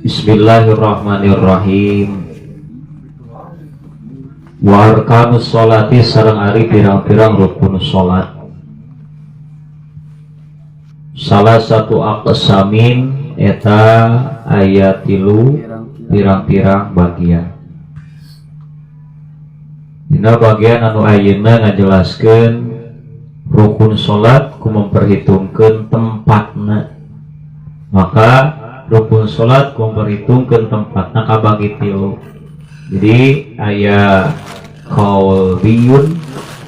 Bismillahirrahmanirrahim. Wa arkanus sholati sareng ari pirang-pirang rukun sholat. Salah satu aqsamin eta aya tilu pirang-pirang bagian. Dina bagian anu ayeuna ngajelaskeun rukun sholat ku memperhitungkeun tempatna. Maka rukun sholat ku memperhitungkeun tempatna kabagi tilu. Jadi aya qalbiyun,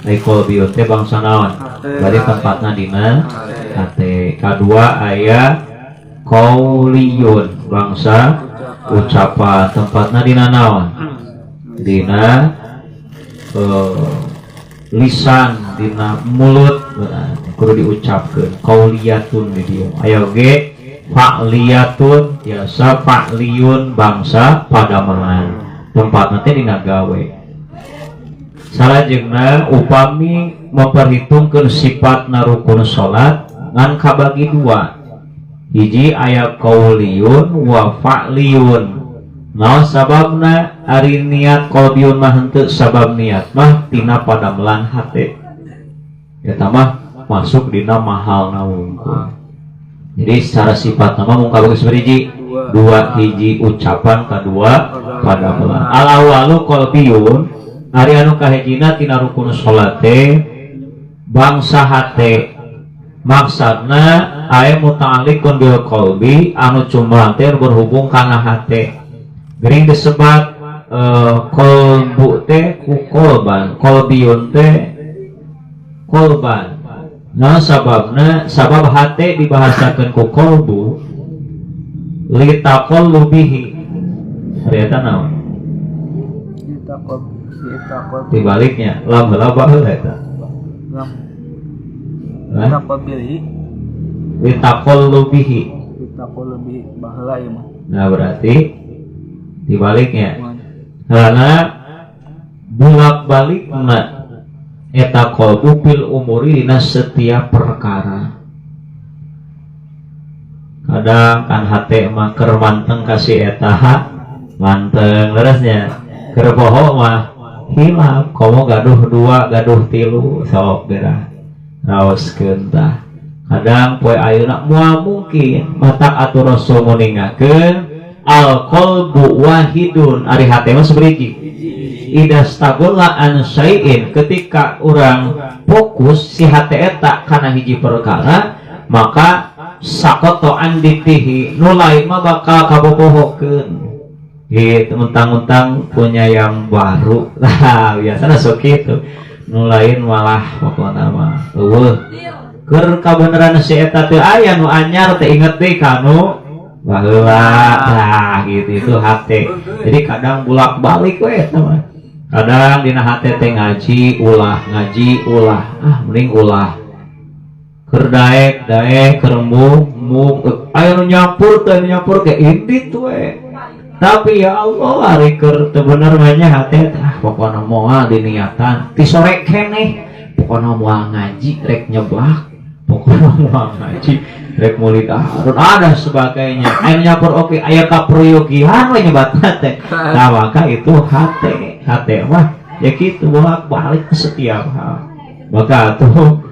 qalbiyun teh bangsa naon? Bari tempatna dina hate. Kadua aya qauliyun, bangsa ucapan, tempatna dina naon? Dina lisan, dina mulut, kudu diucapkeun. Qauliyatun di dieu. Aya ge fa'liyatun, biasa fa'liyun, bangsa padamelan. Tempat nanti dina gawe. Salajengna upami memperhitungkeun sifat rukun sholat ngan kabagi dua. Hiji aya qauliyun wa fa'liyun. Naon sababna? Ari niat qalbiyun mah henteu, sabab niat mah tina padamelan hate. Eta mah masuk dina mahalna wungkul. Jadi secara sifat nama mung kabagi saberiji? Dua, hiji ucapan, kedua padamelan. Al-awalu qalbiyun, ari anu kahijina tina rukun sholat teh bangsa hate. Maksudna aya muta'alliqun bil qalbi, anu cuma teh berhubung kana hate. Gering disebat qalbu teh ku qalban, qalbiyun teh qalban. Nah sababna, sabab hate dibahasakeun ku qalbu litaqallubihi. Ternyata naon? Dibaliknya lam heula baheula eta. Litaqallubihi. Litaqallubihi baheula ieu mah. Nah berarti dibaliknya. Karena bolak-balikna eta qalbu fil umuri dina setiap perkara. Kadang kan hate mah keur manteng kasih eta manteng leresnya, keur poho mah hilap, komo gaduh dua gaduh tilu sok gerah raoskeun tah. Kadang poe ayeuna moal mungkin mata atuh Rasul nguningakeun al qalbu wahidun, ari hate mah saberiji. Idastagolla an syai'in, ketika orang fokus si hate eta kana hiji perkara, maka sakoto anditihi, nu lain mah bakal kabobohokeun. Gitu, mentang-mentang punya yang baru. Nah, biasanya sok kitu. Nu lain malah pokona mah eueuh. Keur kabeneran si eta teu aya nu anyar teh inget deui kanu baheula. Nah, gitu itu hate. Jadi kadang bolak-balik we eta mah. Kadang dina hate teh ngaji ulah, mending ulah. Keur daek keur mung aya nu nyampur ke indit we. Tapi ya Allah ari keur teu bener mah nya hate pokona moal diniatan ti sore keneh, pokona moal ngaji rek nyeblak, pokona moal ngaji rek murid Harun ada sebagainya. Aya nyampur oke, aya kaproyogian we nyebatna teh. Nah maka itu hate mah ya gitu bolak-balik setiap hal. Maka tuh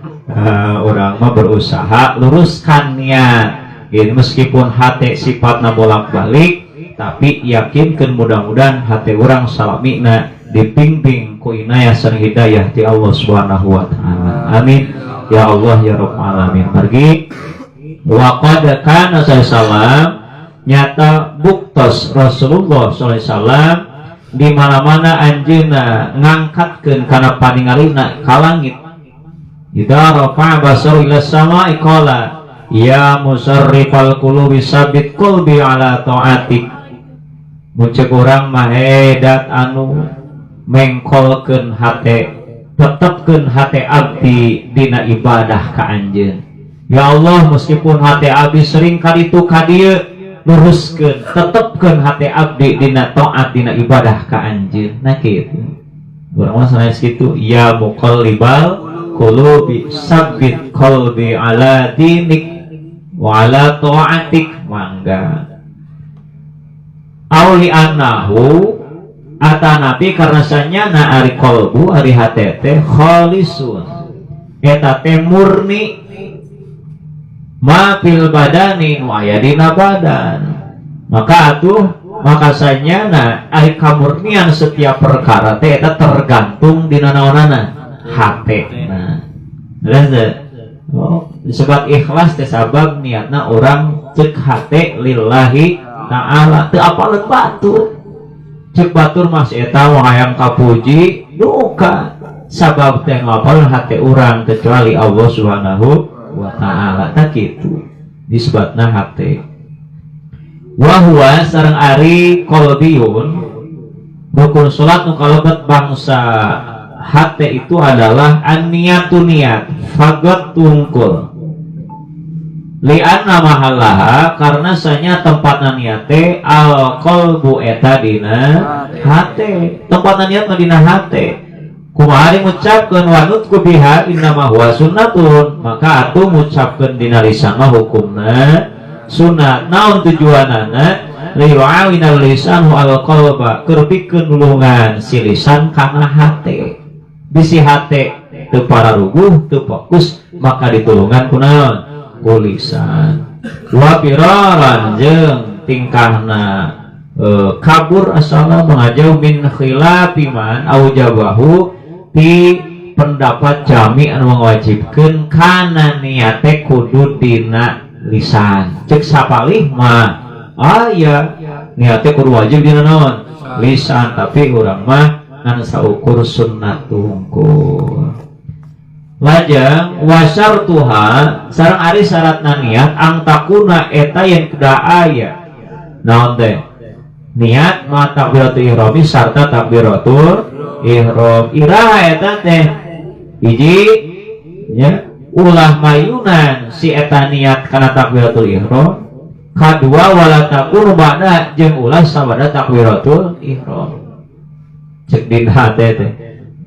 orang mah berusaha luruskan niat. Ini meskipun hati sifatna bolak-balik, tapi yakinkan mudah-mudahan hati orang salamina dipimpin ku inayah sareng hidayah ti Allah Subhanahu wa taala. Amin. Ya Allah ya Rabbal alamin. Pergi wa qad kana sallallahu nyata buktos Rasulullah sallallahu alaihi wasallam di mana-mana anjeunna ngangkatkeun kana paningalina ka langit. Idza rafa'a basaru ila sama'i qala ya musarrifal qulubi sabit qalbi ala ta'atik. Muncul urang mah dat anu mengkolkeun hate, tetepkeun hate abdi dina ibadah ka anjeun. Ya Allah, meskipun hate abdi sering kaditu ka dieu, luruskeun, tetepkeun hate abdi dina taat dina ibadah ka anjeun. Nah kitu. Urang mah sanes kitu, ya muqallibal qulubi sabbit qalbi ala dinik. wala ta'atik mangga auli annahu atanapi karena sanyana ari kolbu ari hatete khalisun eta teh murni ma fil badani wa ayadina badan maka sanyana ari kamurnian setiap perkara teh eta tergantung dina naonana hate nah disebut ikhlas teh sabab niatna orang cek hate lillahi ta'ala teu apaleun batur cek batur mas eta wahayang kapuji duka sabab teh ngapal hati orang kecuali Allah subhanahu wa ta'ala tak gitu disebutna hati wahwa sareng ari kolbiyun rukun sholat nu kalebet bangsa hati itu adalah an-niyatu niat fagot tungkul li'anna mahallaha karena sanya tempatna niate al-qalbu eta dina hate tempatna niat dina hate kumari ngucapkeun wanut ku biha innama huwa sunnatun maka atuh ngucapkeun dina lisan mah hukumna sunat naon tujuanana li'awinal lisanu al-qalba keur pikeun nulungan si lisan kana hate bisi hate teu pararuguh teu fokus maka ditulungan ku naon tulisan wapiraran jeung tingkahna kabur asana mengajauh min khilafiman aujabahu ti pendapat jami anu mewajibkeun kana niate kudu dina lisan cek sapalih mah aya niate kudu wajib dina naon lisan tapi urang mah ngan saukur sunnat tungkul lajang wasar tuha sarang ari syaratna niat angtakuna eta yang kuda aya naon teh niat ma takbiratul ihram sarta takbiratul ihram iraha eta teh hiji nya ulah mayunan si eta niat kana takbiratul ihram kadua wala takun ba'da jeung ulah sabada takbiratul ihram cek dina teh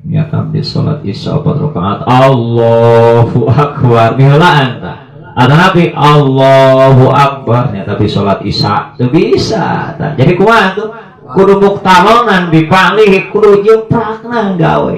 niatan di sholat isya 4 rakaat Allahu akbar nihelaan tah ada nabi Allahu akbar nya tapi sholat isya teu bisa tah jadi kumaha tuh kudu muktalonan dipalih kudu jemprakna gawe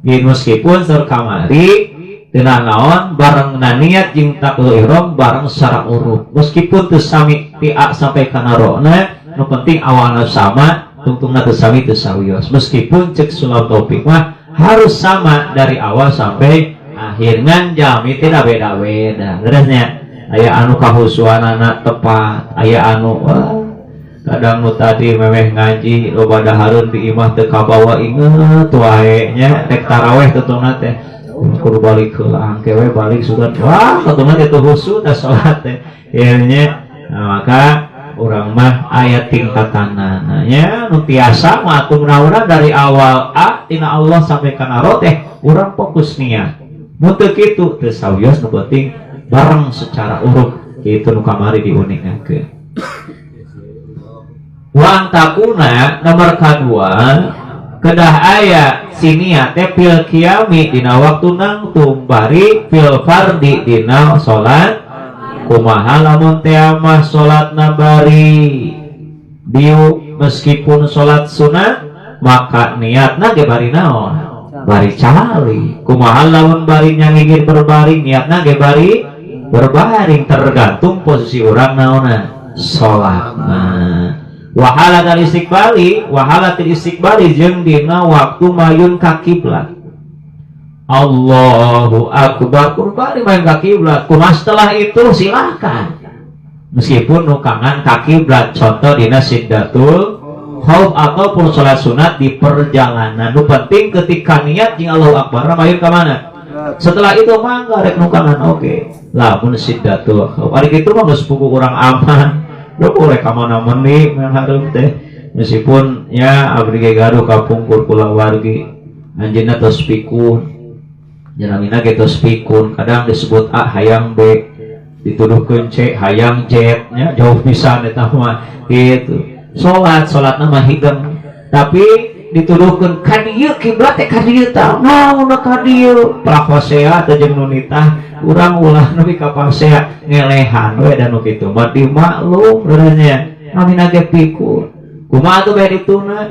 ieu meskipun seur kamari teu naon bareng niat jeung takbiratul ihram bareng secara urut meskipun teu sami ti A sampai kana ro-na nu penting awalna sama tungtungna teu sami teu sawios meskipun cek sulap topik mah harus sama dari awal sampai akhir ngan jami tidak beda-beda terusnya aya anu kahusuanana tepat aya anu kadang nu tadi memeh ngaji loba dahareun di imah teu kabawa inget wae nya rek taraweh tetungna teh kudu balik heula angke we balik surat wah tetungna teh teu husu da salat teh ieu nya maka urang mah ayat tingkatanana nya nu tiasa mah kunaon dari awal A tina Allah sampai kana ro teh urang fokus niat mun teu kitu teu sawios nu penting bareng secara urut kitu nu kamari diuningakeun wa takuna nomor kadua kedah aya sinia teh fil qiyami dina waktu nangtung bari fil fardi dina salat kumaha lamun teh mah salatna bari biu meskipun salat sunat maka niatna ge bari naon bari cali kumaha lamun bari nyangigir berbaring niatna ge bari berbaring tergantung posisi urang naonna salatna wahalatul istiqbali jeung dina waktu mayun ka kiblat Allahu akbar kurbari main ka kiblat kumaha setelah itu silakan meskipun nukangan ka kiblat contoh dina siddatul khauf ataupun salat sunat di perjalanan nu penting ketika niat jeung Allahu akbar mayun ka mana setelah itu mangga rek nukangan oke lamun siddatul khauf ari kitu mah geus pugu urang aman do boleh ka mana meni ngan hareum teh meskipun ya abdi ge gaduh kapungkur kula wargi anjeunna tos pikun jaramina ge tos pikun kadang disebut A hayang B dituduhkeun C hayang Z nya jauh pisan eta mah kitu salatna mah hideng tapi dituduhkeun ka dieu kiblat teh ka dieu tah naon ka dieu prakosea teh jeung nu nitah urang ulah nepi ka pasea ngelehan we da nu kitu mah dimaklum benernya namina ge pikul kumaha tuh bae dituna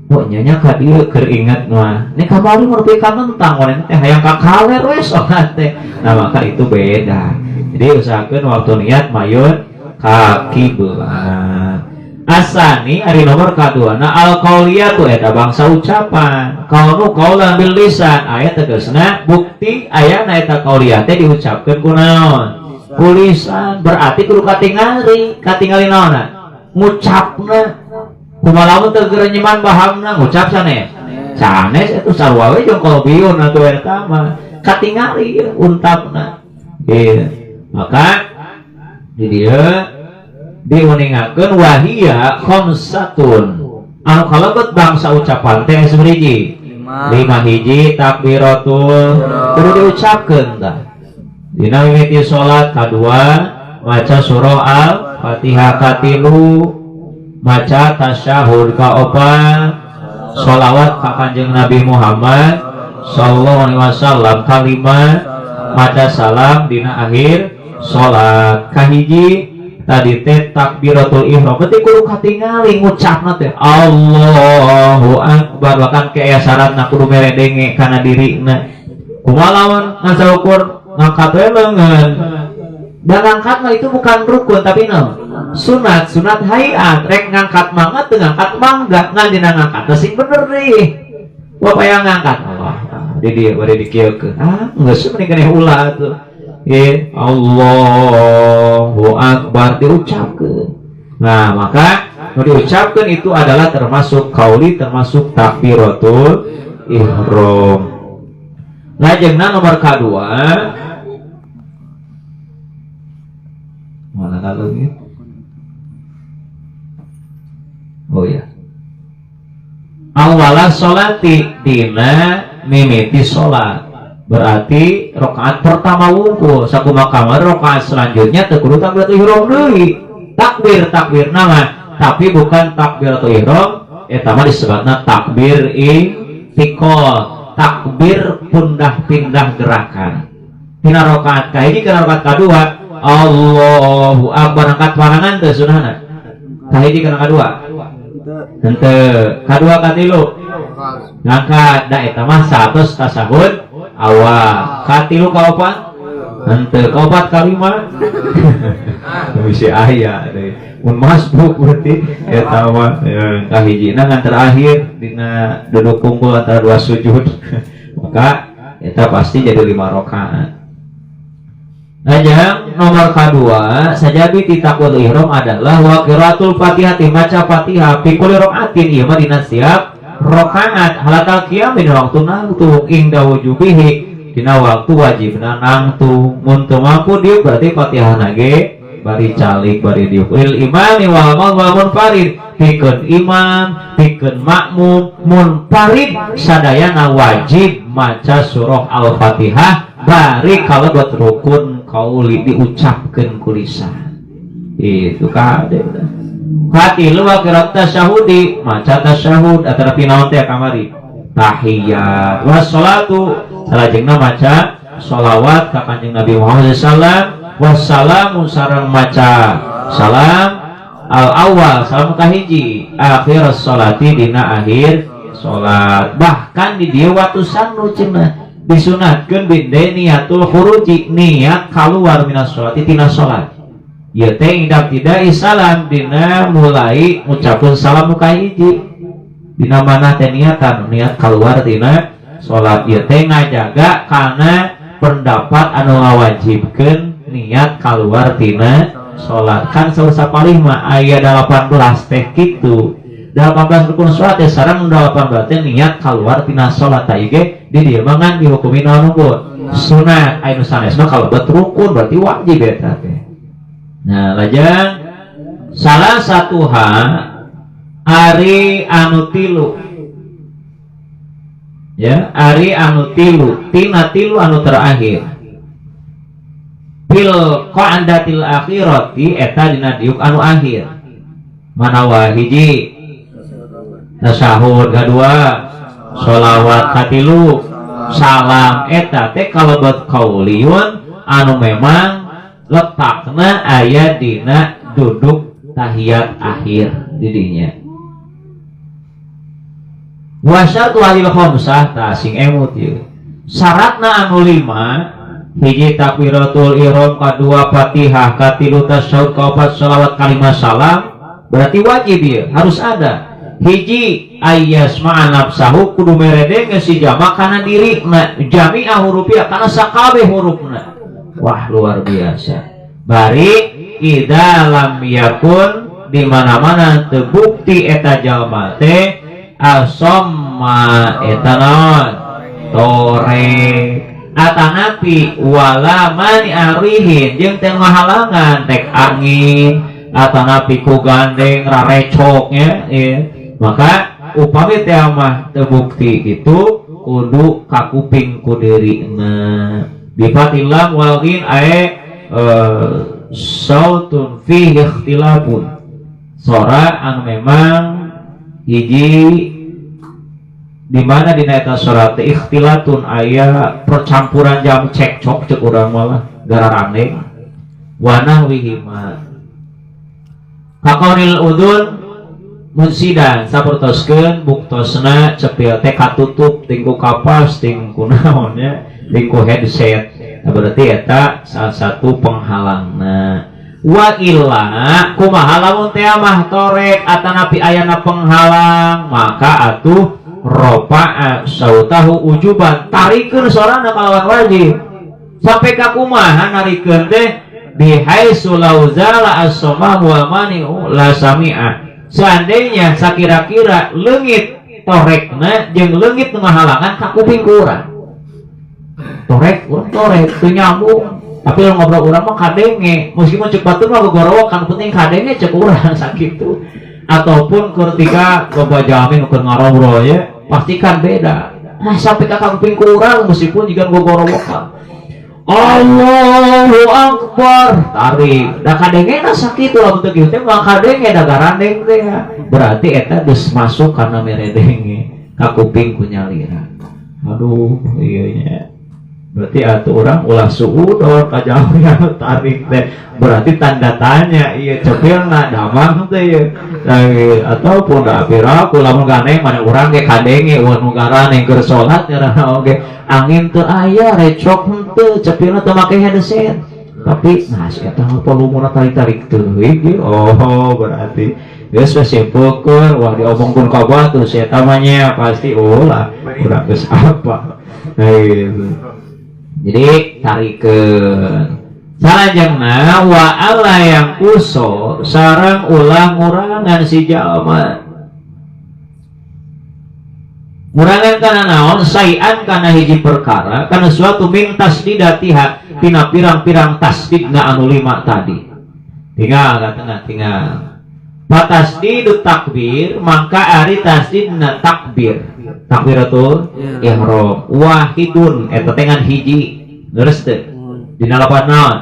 pokoknya ka dieu keur inget mah nih kamari mah nepi ka mentang wanita teh hayang ka kaler we sokat teh nah maka itu beda jadi usahakeun waktu niat mayun ka kiblat. Asani ari nomor kadua na al-qauliyah tu eta bangsa ucapan kaunu qaulan bil lisan aya tegasna bukti aya na eta qauliyah teh diucapkeun ku naon ku lisan berarti kudu katingali naonna ngucapna kumaha lamun teu gerenyeman bahamna ngucap sanes sanes eta sarua we jeung qalbiyun atuh eta mah katingali untapna ieu maka di dieu diuningakeun wahia khamsatun anu kalebet bangsa ucapan teh saberiji 5 hiji takbiratul kudu diucapkeun tah dina mimiti salat kadua maca surah al-fatihah katilu maca tasyahud kaopat sholawat ka kanjeng Nabi Muhammad sallallahu alaihi wasallam kalima maca salam dina akhir salat kahiji tadi teh takbiratul ihram berarti kudu katingali ngucapna teh Allahu akbar bahkan ke aya syaratna kudu meredenge kana dirina kumaha lamun ngasaukur ngangkat we leungeun dan ngangkat mah itu bukan rukun tapi sunat hayat rek ngangkat mangga teu ngangkat mangga ngan dina ngangkat teh sing bener deui upaya ngangkat Allah di dieu bari dikieukeun geus mending keneh ulah tuh ya Allahu Akbar diucapkan. Nah maka diucapkan itu adalah termasuk qauli termasuk takbiratul ihram. Lajengna nomor kedua mana lagi? Oh ya. Awala sholati dina mimiti sholat. Berarti rakaat pertama wungkul sakumaha kamar rakaat selanjutnya teu kudu takbiratul ihram deui takbir nama tapi bukan takbiratul ihram eta mah disebutna takbir intiqal takbir pindah gerakan dina rakaat kahiji kana rakaat kadua Allahu akbar angkat pandangan teu sunahna kahiji kana kadua henteu kadua katilu ngangkat da eta mah 100 tasahud awal katilu kaopat henteu kaopat kalima bisi aya deui mun masbuk berarti eta mah kahijina ngan terakhir dina duduk kumpul antara dua sujud maka eta pasti jadi 5 rakaat. Aja nomor kedua sajabi ti takbiratul ihram adalah wa qiraatul fatihah maca fatihah fi kulli rakaatin ieu mah dina setiap rakaat halatal qiyam dina waktu nangtu ingda wujubihi dina waktu wajibna nangtu mun teu mampu dieu berarti Fatihahna ge bari calik bari dieu lil imami wal munfarid pikeun imam pikeun makmum munfarid sadayana wajib maca surah al-Fatihah bari kalebet rukun qauli diucapkeun ku lisan itu kade hatilu wa qiraat tasyahudi maca tasyahud antara pinaon teh kamari tahiyat wassalatu salajengna maca sholawat ka kanjeng Nabi Muhammad sallallahu wassalamu sareng maca salam al awal salam kahiji akhir sholati dina akhir salat bahkan di dieu watusan nu cenah disunatkeun binde niatul khuruji niat kaluar minas sholati tina salat ya teh indak tidak salam dina mulai ngucapkeun salam nu kahiji dina mana teh niatan niat keluar dina salat ieu teh ngajaga kana pendapat anu ngawajibkeun niat keluar dina salat kan sapalih mah aya 18 teh kitu 18 rukun salat teh sareng 18 teh niat keluar dina salat teh ge di dieu mah ngan dihukumi naon unggul sunat anu sanesna kalebet rukun berarti wajib eta teh. Nah lajeng salah satu ari anu tilu ya ari anu tilu tina tilu anu terakhir bil qa'datil akhirati eta dina diuk anu akhir manawa hiji tasyahud kadua sholawat katilu salam eta teh kalabat qauliyun anu memang letakna aya dina duduk tahiyat akhir didinya. Wa syartu halil khamsah ta sing emut ieu. Syaratna anu 5 hiji takbiratul ihram, kadua Fatihah, katilu tasyahud, kaopat shalawat kalimat salam. Berarti wajib ieu harus ada. Hiji ayyasma'a nafsahu kudu meredeng si jama kana dirina jami'a hurufnya kana sakabeh hurufna. Wah luar biasa. Bari idza lam yakun di mana-mana terbukti eta jalma teh asomma eta naon tore atanapi wala mani arihin jeung teu ngahalangan tek angin atanapi ku gandeng rarecoknya maka upami teh mah terbukti itu kudu kakuping ku dirina bifatilam walgin ae sautun fihi ikhtilafun sora anu memang hiji di mana dina eta sora teh ikhtilatun aya percampuran jam cekcok cek urang malah gararane wanah wihima kakoril udun munsidan sapertoskeun buktosna cepil teh katutup tingku kapas tingku naonnya tingku headset. Nah, berarti eta salah satu penghalangna. Wa illa kumaha lamun teh mah torek atanapi ayana penghalang maka atuh ropa'a sautahu ujuban tarikeun sorana kalawan wajib sampai ka kumaha narikeun teh bihaitsu lauzala as-sama'u wal mani'u la sami'a. Seandainya sakira-kira leungit torekna jeung leungit nu ngahalangan ka kuping urang. Torek teu nyambung. Tapi lo ngobrol urang mah kadenge, meskipun cek batur mah gogorowo kan penting kadenge cek urang sakitu. Ataupun ketika loba jamin keur ngarobrol ya, pastikan beda. Nah, sampai ka kuping urang meskipun juga gogorowo kan. Allahu Akbar tarik da kadenge na sakitu lamun teu kieu teh mah kadenge da garandeng teh berarti eta geus masuk kana meredenge ka kuping ku nyalira. Aduh ieu nya berarti atuh urang ulah suudon ka jauh anu tarik teh berarti tanda tanya ieu cepilna damang teh ieu ataupun da piraku lamun ganeng mana urang ge kadenge mun ngaraneng keur salat nyarana oge angin teu aya recok henteu cepilna teu make headset tapi nah si eta mah volumena tarik-tarik teuing oh berarti geus simpulkeun wah diomongkeun ka batu si eta mah nya pasti ulah urang geus apa jadi tarikeun salajengna wa alla yang kuso sareng ulah ngurangan si jalma ngurangan kana naon sayan kana hiji perkara kana suatu min tasdidatiha tina pirang-pirang tasdidna anu 5 tadi tinggal patasdidu takbir maka ari tasdidna takbir takbiratul ihram wahidun eta tengan hiji leres teh dina lapan naon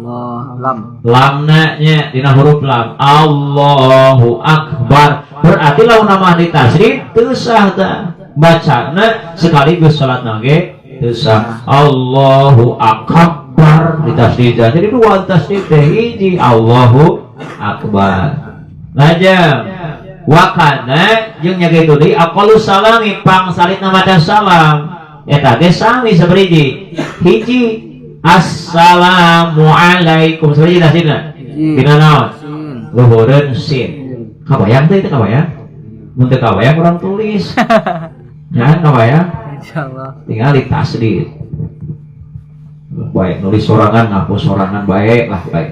Allah lamna nya dina huruf lam Allahu Akbar berarti lamun nama di tasdid teu sah tah bacana sekaligus salat nage teu sah Allahu Akbar di tasdid jadi dua tasdid teh hiji Allahu Akbar lajang wakana jeung nya kitu deui aqallu salami pangsalitna maca salam eta ge sami sabriji hiji assalamu alaikum sabriji tasdidna dina naon luhureun sin kabayang teh itu kabayang mun teu kabayang urang tulis ya kabayang insyaallah tinggal di tasdid baik nulis sorangan ngapus sorangan baik lah baik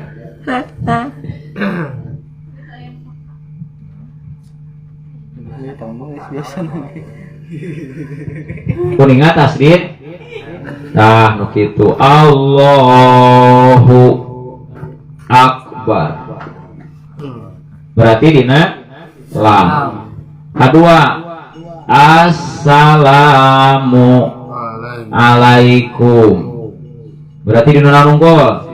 kuningan tasdid nah nu kitu Allahu Akbar berarti dina lam kedua assalamu alaikum berarti dina nunggul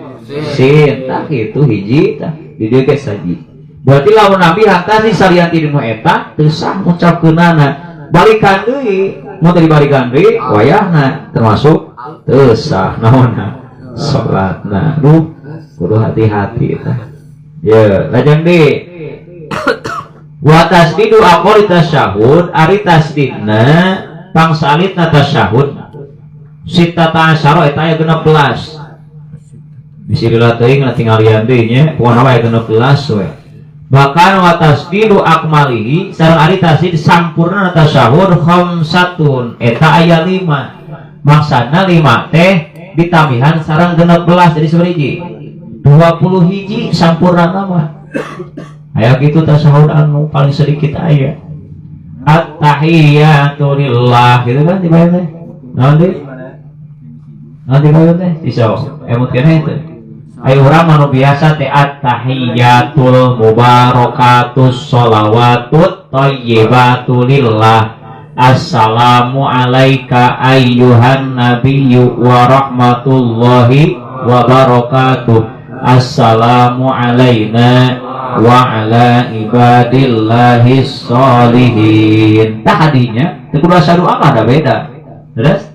sin tah kitu hiji tah di dieu ge saji Berarti lamun nabi hantasi salianti dinu eta teu sah ngucapkeunana. Balikan deui, mun teu dibalikan deui wayahna termasuk teu sah naonna salatna. Kudu hati-hati eta. Ya, lajeng deui. Wa tasdidu aqori tasyahud, ari tasdidna pangsalitna tasyahud. Sittata asyara eta aya 16. Bisirilah teuing tingalian deui nya, pokona aya 16 we. Bahkan wa tasdidu akmalihi sareng ari tasdid sampurna tasyahud khamsatun eta aya 5. Maksudna 5 teh ditambihan sareng 16 jadi sabariji 20 hiji sampurna mah. Aya kitu tasyahud anu paling sedikit aya. At-tahiyatu lillah gitu kan dibayar teh. Naon deui? Naon dibayar teh? Iso emut keneh teh. Ayo urang anu biasa teh at-tahiyatul mubarakatus sholawatut thayyibatu lillah. Assalamu alayka ayyuhan nabiyyu wa rahmatullahi wa barakatuh. Assalamu alayna wa ala ibadillahi sholihin. Tah hadinya teu kudu asyhadu Allah ada beda. Terus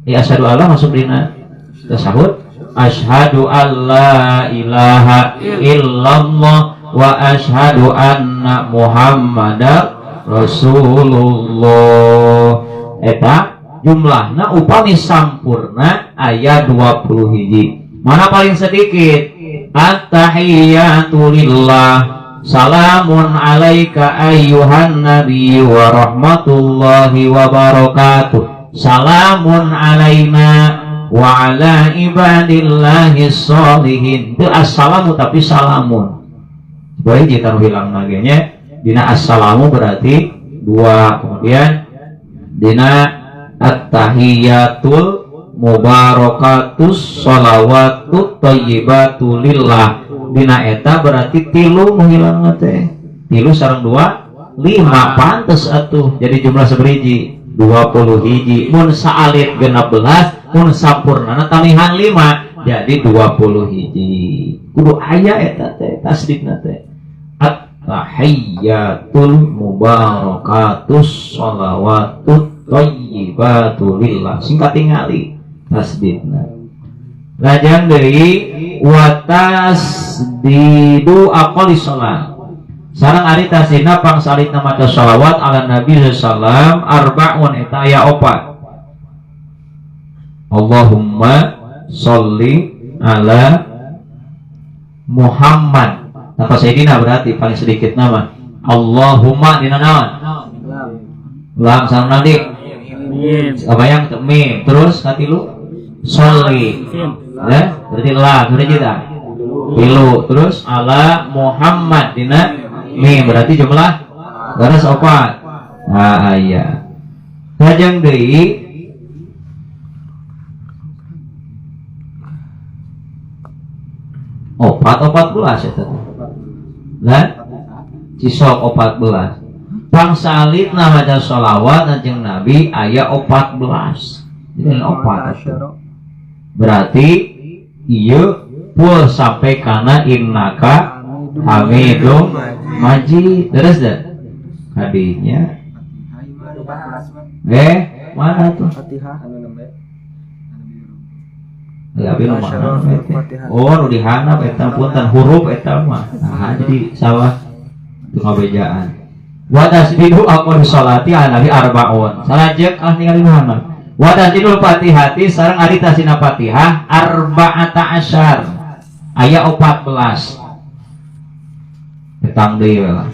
ya asyhadu Allah masuk dina tasyahud. Asyhadu alla ilaha illallah wa asyhadu anna muhammadar rasulullah. Eta jumlahna upami sampurna aya 20 hiji. Mana paling sedikit? At-tahiyatu lillah. Salamun alaika ayyuhan nabi wa rahmatullahi wa barakatuh. Salamun alaina wa ala ibadillahi sholihin. Itu assalamu tapi salamun. Boleh jika bilang nagenya dina assalamu berarti 2. Kemudian dina at-tahiyatul mubarakatus sholawatut thayyibatu lillah dina eta berarti 3 menghilang teh 3 sareng 2 5 pantes atuh jadi jumlah sabariji 20 hiji. Mun saalit 16 mun sampurnana tamihan 5 jadi 20 hiji. Kudu aya eta teh tasdidna teh at-tahiyyatul mubarakatus sholawatut thayyibatu lillah. Singkat tingali tasdidna. Lajang deui wa tasdidu aqali shalah. Sareng ari tasdidna pangsalitna maca shalawat ala nabi sallallahu arba'un eta aya 4. Allahumma sholli ala Muhammad. Apa sayyidina berarti paling sedikit nama. Allahumma dina naon? Lam sareng nanti. Apa yang mim terus katilu sholli ya berarti la berarti kita pilu terus ala Muhammad dina mim berarti jumlah garis 4. Nah iya lajeng deui opat 14 eta lah cisok 14 pangsalit maca sholawat anjeun nabi aya 14 jadi 4 berarti ieu pul sampai kana innaka hamidum majid. Terus dah hadinya mana tuh Fatihah ya binu mana oh nu dihanap eta punten huruf eta mah nah jadi salah itu ngabejaan. Wa tasbihu aqon sholati ala nabi arba'un. Salajeng ningali Muhammad. Wa tasbihul Fatihati sareng ari tasina Fatihah arba'ata asyar. Aya 14. Petang deui lah.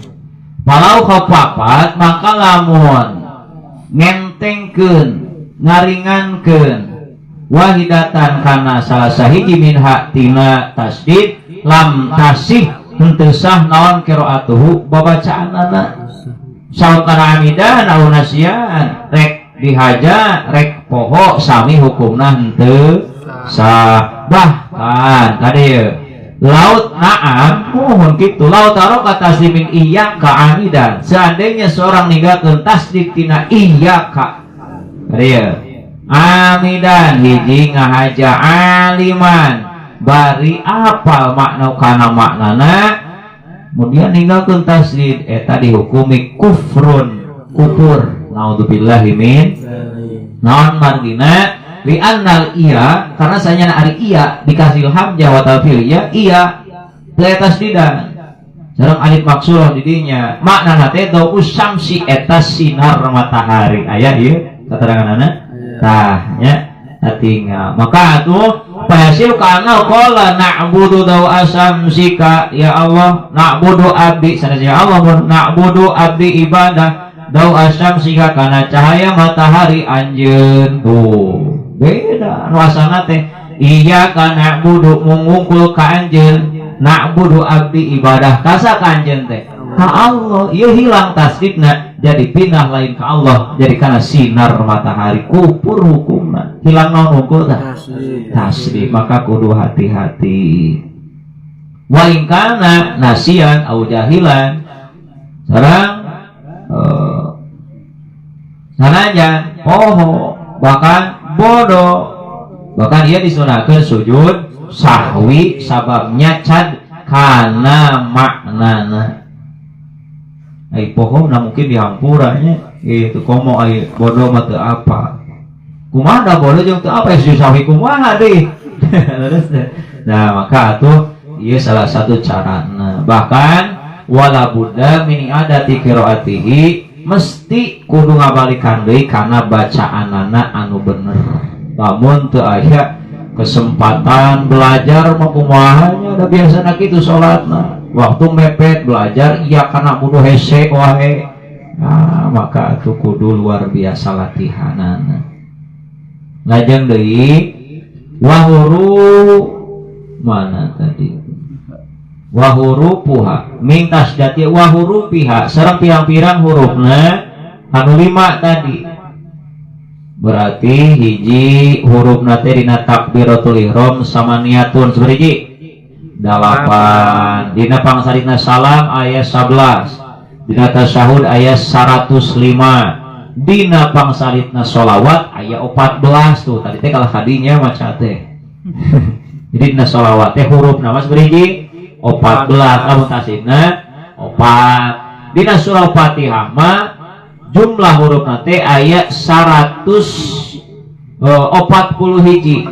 Walau kapapat maka lamun ngentengkeun ngaringankeun wahidatan kana salah sahiji minha tina tasdid lam tasih henteu sah naon qiraatuhu babacaanna. Saur kana amidan au nasian rek dihaja rek poho sami hukumna henteu sah. Bahkan tadi laut na'am mohon kitu laut taro kata tasdimin iya ka amidan seandainya seorang ninggalkeun tasdik tina iya ka tadi amidan hiji ngahaja aliman bari apal makna kana maknana kemudian ninggalkeun tasdid eta dihukumi kufrun kufur naudzubillahi min naon margina li annal iya karena sanyana ari iya dikasih hamzah wa tafil iya teu tasdidan sareng alif maksurah didinya maknana teh dau syamsi eta sinar matahari aya ieu kateranganna tah nya tinggal maka atuh fahasil kana qala na'budu daw asamsika ya Allah na'budu abdi sanadnya Allah na'budu abdi ibadah daw asamsika kana cahaya matahari anjeun tuh beda nuasana teh iya kana na'budu mungungkul ka anjeun na'budu abdi ibadah kasa ka anjeun teh ka Allah ieu hilang tasdidna jadi pindah lain ke Allah jadi karena sinar matahari kupur hukumna hilang naon hukum tasdid maka kudu hati-hati wa in kana nasian au jahilan sareng sanajan poho bahkan bodoh bahkan ia disunahkeun sujud sahwi sababnya cad kana maknana ai pohon na mungkin dihampuranya itu komo ai bodoh mah teu apa kumaha da bodoh jeung teu apa sujud sahwi kumaha deui nah maka atuh ieu salah satu carana bahkan wala budda min adati qiraatihi mesti kudu ngabalikan deui kana bacaanana anu bener lamun teu aya kesempatan belajar mah kumahanya da biasana kitu salatna waktu mepet belajar iya karena kudu hese wae nah, maka itu kudu luar biasa latihanana ngajeng deui wahuru mana tadi wahuru puha min tasdati wahuru piha sareng pirang-pirang hurufna anu 5 tadi berarti hiji hurufna teh dina takbiratul ihram samaniyatun sabariji 8 dina pangsalina salam ayat 11 dina tasyahud ayat 105 dina pangsalitna sholawat ayat 14 tuh tadi teh kalah hadinya maca teh jadi dina sholawat teh huruf nama seberiji 14 lamun tasdidna 4 dina surah Fatihah mah jumlah hurufna teh ayat 140 hiji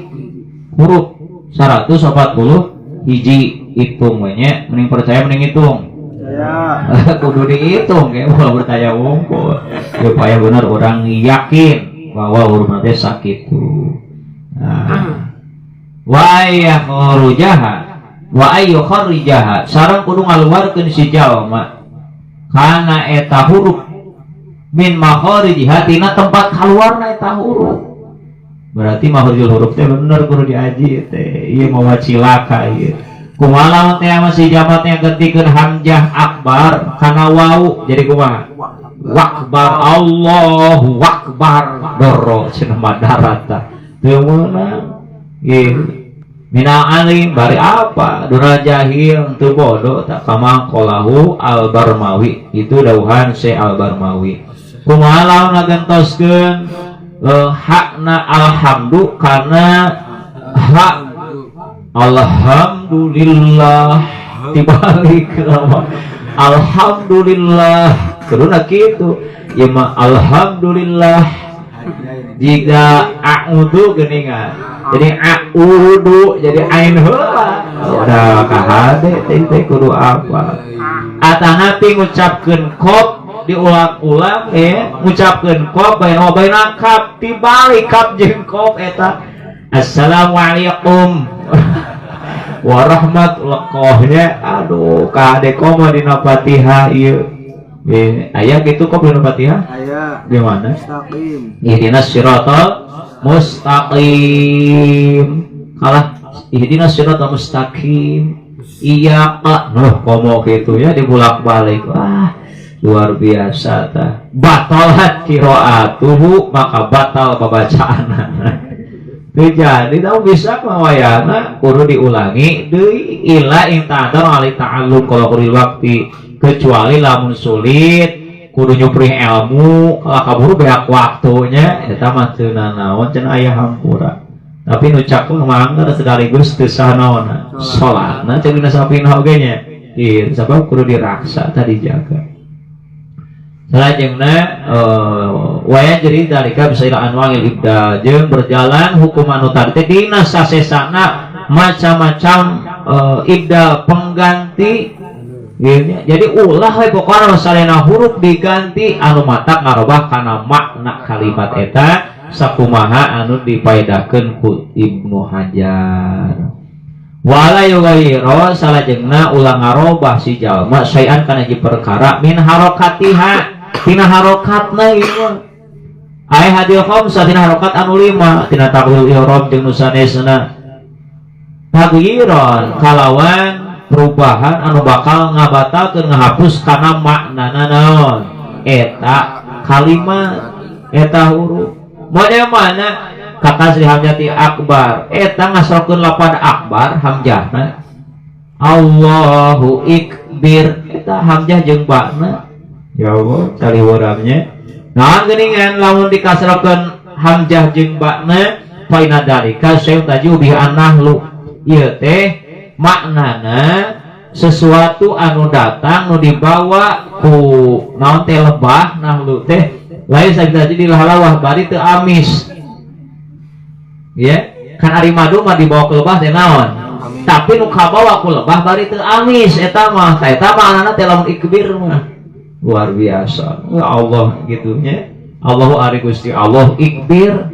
huruf 140 hiji hitung nya mending percaya mending hitung ya kudu dihitung kayak kalau bertanya wongko supaya benar orang yakin bahwa huruf nanti sakit tuh wa ayyu kharijaha sareng kudu ngaluarkeun si jalma kana eta huruf min makharijiha tina tempat kaluarna eta huruf berarti makhrijul huruf teh bener kudu diaji teh ieu mau cilaka ieu kumaha teh masih jamat yang getikeun hamzah akbar kana wau jadi kumaha wakbar Allahu akbar doro cenah madarata teu meunang ieu mina alim bari apa dura jahil teu bodoh tak kama qalahu al-Barmawi itu dauhan Syekh al-Barmawi kumaha lamun ngagentoskeun hakna alhamdu karena hak alhamdulillah dibalik nama alhamdulillah karena gitu ya mah alhamdulillah jika a'udhu geningan jadi a'udhu jadi ain heula udah kahade teh kudu apa atanapi ngucapkeun qaf diulang-ulang ngucapkeun qaf baina kaf dibalik kaf jeung qaf eta assalamualaikum warahmatullahi aduh kade komo dina Fatihah ieu aya kitu kok dina Fatihah aya di mana mustaqim ihdinas siratal mustaqim kalah ihdinas siratal mustaqim iya komo kitu ya dibulak-balik wah luar biasa tah batalat qiraatuhu maka batal pembacaanna jadi tahu bisa mawayana kudu diulangi deui ila intadar ali ta'allum kalau kuril waktu kecuali lamun sulit kudu nyupri ilmu kalau kaburu beak waktunya eta mah teu nanaon cenah aya hampura tapi nu cakung mangga sekaligus teu sanaonna salatna ceuk dina sapina oge nya Gitu, sebab kudu diraksa tadi jaga. Salajengna waya jadi dalika bisa anwangil ibda jeung berjalan hukuman utar teh dina sasesana macam-macam ibda pengganti gitu. Jadi ulah we pokona salena huruf diganti anu matak ngarobah kana makna kalimat eta sakumaha anu dipaedakeun ku Ibnu Hajar. Wala yughayiro salajengna ulang ngarobah si jalma sayan kana hiji perkara min harokatiha tina harokatna ieu ai hadil khamsah tina harokat anu 5 tina taqwil ihram jeung nu sanesna tagyiron kalawan perubahan anu bakal ngabatalkeun ngahapus kana maknana naon eta kalimat eta huruf model mana kata Sri Hamzati akbar eta ngasrokeun lapad akbar hamzahna Allahu ikbir eta hamzah jeung ba'na ya Allah cari waramnya nah geuningan lamun dikasrokeun hamzah jeung ba'na fa inna dalika syai'un tajubi annahlu ieu teh maknana sesuatu anu datang nu dibawa ku naon teh lebah nahlu teh lain saged dilalawah bari teu amis ya kan ari madu mah dibawa ke lebah teh naon tapi nu kabawa ku lebah bari teu amis eta mah anana teh lamun ikbir mah luar biasa ya Allah gitunya Allahu ari Gusti Allah ikbir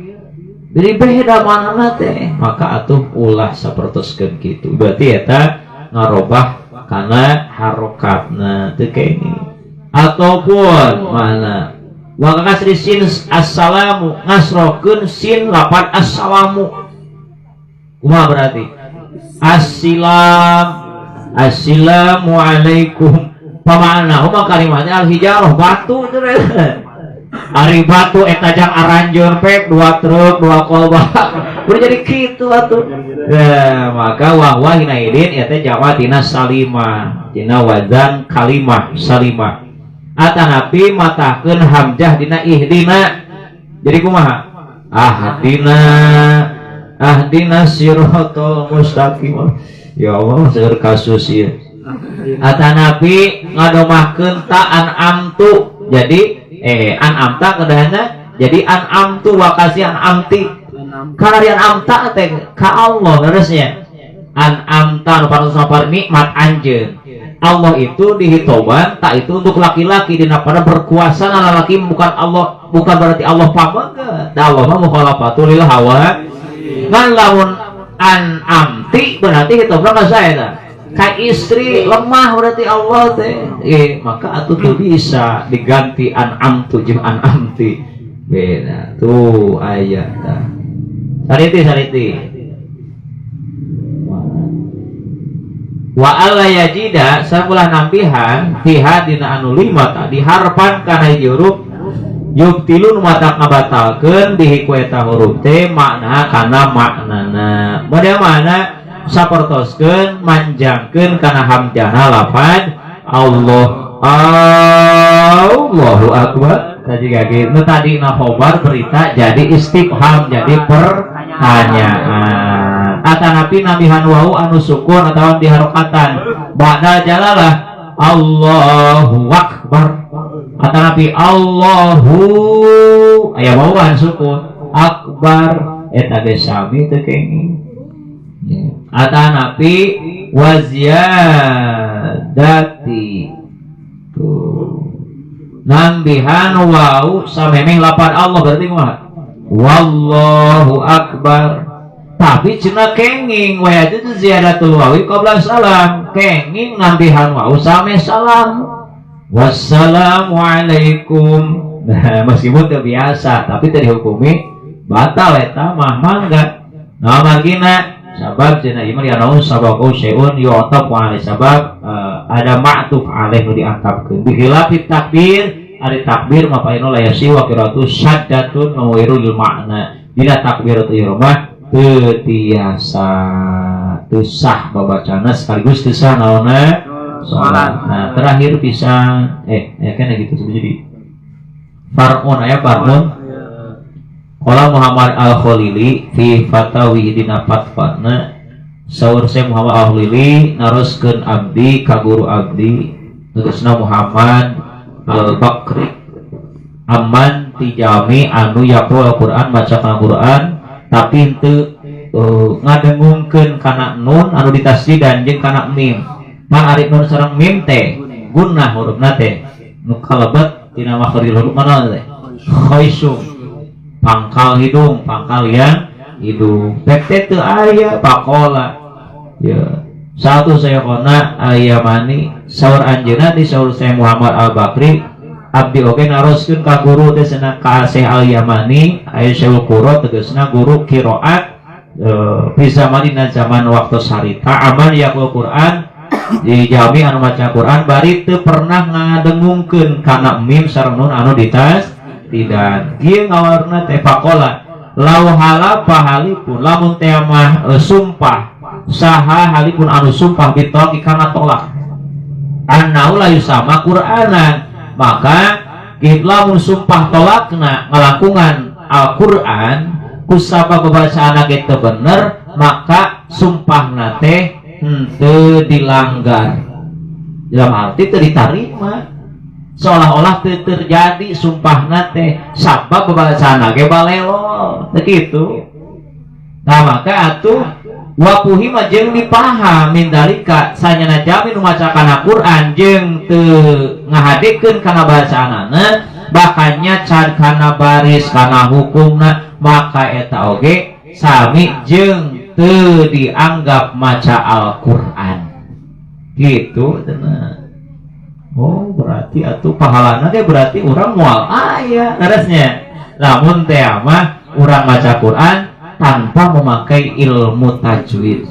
jadi beda manana teh maka atuh ulah sapertoskeun kitu berarti eta ngarobah kana harokatna teu kene ataupun mana wa kasri sin assalamu ngasrokeun sin lapan assalamu kumaha berarti assalamu alaikum pamana huma kalimatnya al hijarah batu teh ari batu eta jang aranjeun pek 2 truk 2 kolbak udah jadi kitu atuh ya maka wa hinaidin eta jawa tina salimah tina wazan kalimah salimah atanapi matahkeun hamzah dina ihdina jadi kumaha ahdina siratal mustaqim ya Allah seueur kasus ieu atanapi ngadomahkeun ta an'amtu jadi an'amta kedahana jadi an'amtu wa kasih an'amti kana di an'amta teh ka Allah harusnya an'amta nu parantos nikmat anjeun Allah itu dihitoban tak itu untuk laki-laki dina pada berkuasa na laki bukan Allah bukan berarti Allah pamangga da Allah mah mukhalafatul lil hawa ngan lamun an'amti berarti hitobna ka saeta ka istri lemah berarti Allah teh maka atuh tuh bisa diganti an'amtu jeung an'amti beda tuh aya tah sariti wa alla yajida sabulah nampihan fiha dina anu 5 tak diharpan kana huruf yubtilun matak ngabatalkeun bihi ku eta huruf teh makna kana maknana model mana sapertoskeun manjangkeun kana hamzahna lafaz Allahu akbar tadi kitu tadi na khobar berita jadi istifham jadi pertanyaan atanapi nabihan wau anu sukun atau diharokatan ba'da jalalah Allahu akbar atanapi Allahu aya wawan sukun akbar eta ge sami teu kenging atanapi waziyadati tuh nambihan wau samemeh lapan Allah berarti kumaha wallahu akbar tapi cenah kenging waya itu ziyadatul wawi qabla salam kenging nambihan wau same salam wassalamu alaikum nah meskipun teu biasa tapi teu dihukumi batal eta mah mangga nah margina sabab cenah ieu mah anaun sabaqu syai'un yu'tab wa alai sabab ada ma'tuf alaih nu diangkapkeun bihilafit takbir ari takbir mah paino la yasi wa qiraatu syaddatun mawirul makna dina takbiratul ihram tetiasa tusah babacana sekaligus tusah naona sholat. Nah terakhir bisa kan gitu jadi far'un aya far'un qala Muhammad al-Khalili fi fatawi dina fatwana saur saya Muhammad Ahlili naroskeun abdi ka guru abdi tegasna Muhammad Al-Bakri aman ti jami anu yaqra Al-Qur'an maca Al-Qur'an tapi henteu ngadengungkeun kana nun anu ditasdidan jeung kana mim. Mah ari nun sareng mim teh gunnah hurufna teh nu kalebet tina makhrij huruf mana teh khaisum pangkal hidung pangkal yang hidung pek teu aya pakola ya satu saya kona aya mani saur anjeunna di saur saya Muhammad Al-Bakri abdi oge naroskeun ka guru teh cenah ka Syekh Al-Yamani aya Syekh Qurra tegasna guru qiraat bisa madina zaman waktu sarita aman ya Quran di jami anu maca Quran bari teu pernah ngadengungkeun kana mim sareng nun anu ditas tidak ieu ngawarna teh faqala law hala pahalipun lamun teh mah sumpah saha halipun anu sumpah bitolak kana tolak annau la yusama Qur'anan maka lamun sumpah tolakna ngalakungan Al-Qur'an kusaba bacaan gitu bener maka sumpahna teh henteu dilanggar dalam arti teu diterima seolah-olah teu terjadi sumpahna teh sabab bacaan ge balelo begitu. Nah maka atuh wapuhi mah jeung dipaham mindalika sanyana jami nu macakan Al-Qur'an jeung teu ngahadekeun kana bacaanana bakanya can kana baris kana hukumna maka eta oge sami jeung teu dianggap maca Al-Qur'an gitu cenah. Oh berarti atuh pahalana ge berarti urang moal aya daresnya lamun teh mah urang maca Quran tanpa memakai ilmu tajwid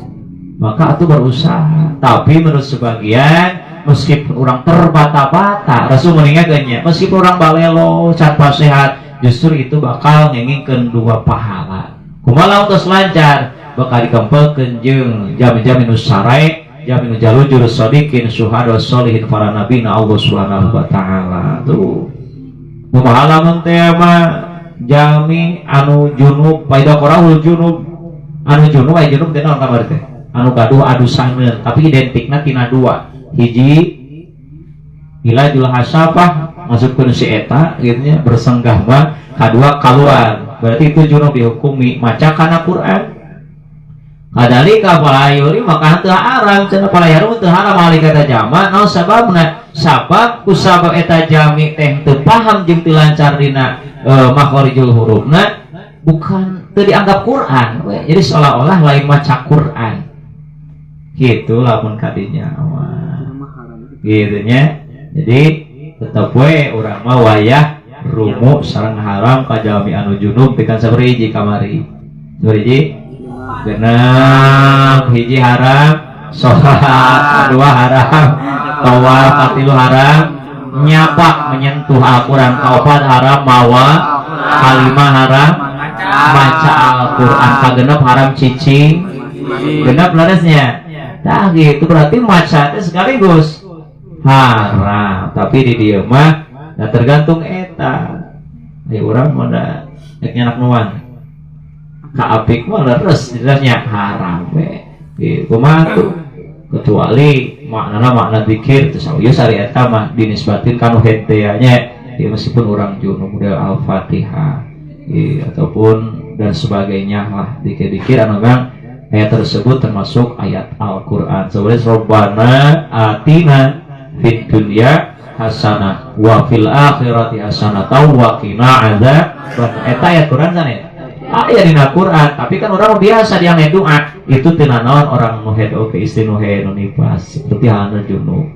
maka atuh berusaha tapi menurut sebagian meskipun orang terbata-bata Rasul meninggalkannya meskipun orang balelo tanpa sehat justru itu bakal ngengingkeun dua pahala kumaha tos lancar bakal dikempelkeun jeung jami-jami nu sarai jami nu jalujur shodiqin syuhada sholihin para nabi na Allah Subhanahu wa taala tuh kumaha lamun teh mah jami anu junub paida qorahul junub anu junub aya junub teh naon kamari teh anu gaduh adu saneun tapi identikna tina dua hiji ilajul hasafah masukkeun si eta gitu nya bersenggama kadua keluar berarti itu junub dihukumi maca kana Quran kadalika palayuri maka teu haram cenah palayuri teu haram ali kata jama naon sababna sabab kusabab eta jami teh teu paham jeung teu lancar dina makharijul hurufna bukan teu dianggap Quran we. Jadi seolah-olah lain maca Quran gitu lamun kadinya gitu nya jadi tetep we urang mah wayah rumu sareng haram ka jami anu junub pikan sabriji kamari sabriji genep hiji haram sholat kedua haram tawaf katilu haram nyapak menyentuh Al-Quran kaopat haram mawa kalimah haram maca Al-Quran kagenep haram cicing genep laresnya nah gitu berarti maca itu sekaligus haram tapi di dieu mah nah tergantung eta ya urang mah da nek nyanak nuan ka apik mah leres jelasnya haram we kumaha tuh kecuali maknana makna zikir terus ya sari eta mah dinisbatin kanu henteanya ya meskipun orang junub model Al-Fatihah ataupun dan sebagainya lah dikir-dikir anu gang ayat tersebut termasuk ayat Al-Qur'an sebenarnya Rabbana atina fid dunya hasanah wa fil akhirati hasanah wa qina adzab eta ayat Quran sana aya dina Quran tapi kan orang biasa dia doa itu tina naon orang nu hedo ke istri nu hedo nifas seperti halna junub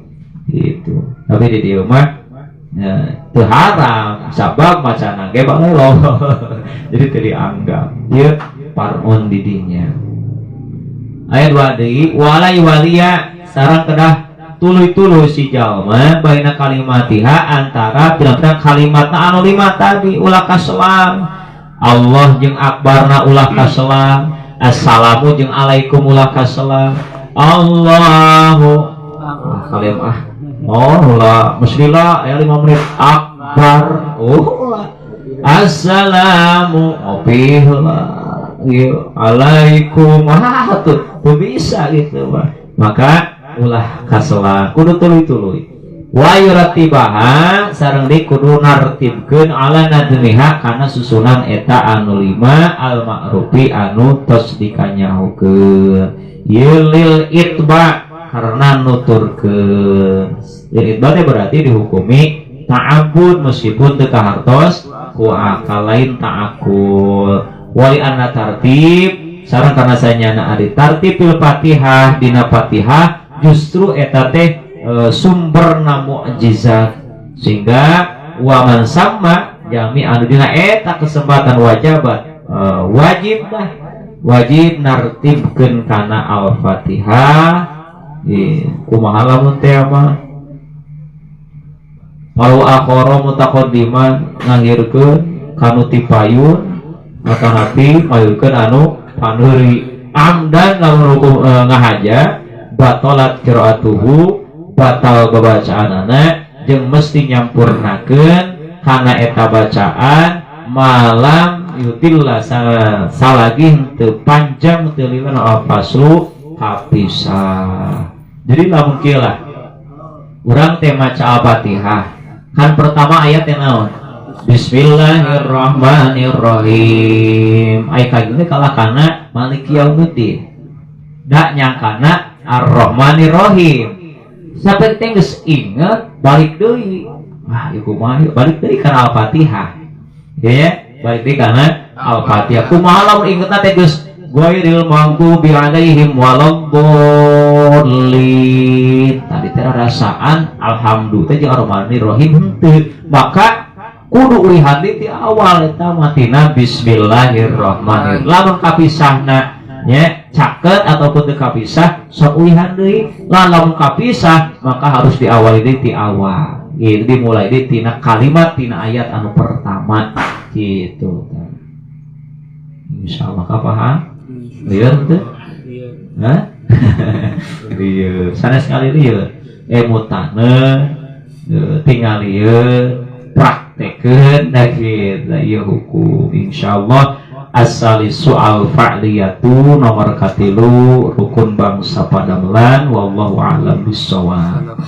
gitu tapi di dieu mah teu haram sabab macana ge balelo jadi teu dianggap ieu parun di dinya ayat 2 deui walai waliya sareng kedah tuluy-tuluy si jalma baina kalimatiha antara pirang-pirang kalimatna anu lima tadi ulah kaselam Allah jeung akbarna ulah kaselam assalamu jeung alaikum ulah kaselam Allahu kalimah ulah muslilah aya 5 menit akbar ulah assalamu opihlah alaikum tuh bisa gitu mah. Maka ulah kaselang kudu tuluy-tuluy wa yurattibaha sareng di kudu nartibkeun ala nadmiha kana susunan eta anu 5 al ma'rufi anu tos dikanyahukeun yilil itba karena nuturkeun lil itba teh berarti dihukumi ta'abbud meskipun teu kahartos ku akal lain ta'akul wali anna tartib sareng karena sanyana ari tartibil Fatihah dina Fatihah justru eta teh sumberna mukjizat sehingga waman sama jami anu dina eta kesempatan wajib nartibkeun kana al-Fatihah kumaha lamun teh mah walau akhara mutaqaddiman ngangirkeun kanu tipayun maka nabi mayurkeun anu paneuri amdan lamun ngahaja batalat qiraatuhu batal babacaanana jeung mesti nyampurnakeun kana eta bacaan malam yutilla salagi teu panjang teu liwat al-faslu hapisah. Jadi lamun kieu lah urang teh maca al-Fatihah kan pertama ayat yang naon Bismillahirrahmanirrahim ayat kageunya kalah kana maliki yaumiddin da nyangkana ar-rahmanirrahim sampai teh geus inget balik deui ieu kumaha balik deui kana al-Fatihah ya balik deui kana al-Fatihah kumaha lamun ingetna teh geus ghairil maghdubi alaihim waladdallin tadi teh rasaan alhamdulillah teh jeung ar-rahmanirrahim henteu maka kudu ulihan di awal eta matina bismillahirrahmanirrahim lamun kapisahna nya caket ataupun teu kapisah sok ulihan deui lamun kapisah maka harus diawali deui ti awal gitu dimulai deui tina kalimat tina ayat anu pertama gitu insyaallah kapaham lieur teh hah lieur sanes kali lieur emutane tinggal lieur praktekeun da kitu ieu hukum insyaallah. As-salisu al-fa'liyatu nomor katilu rukun bangsa padamelan wallahu a'lam bissawab.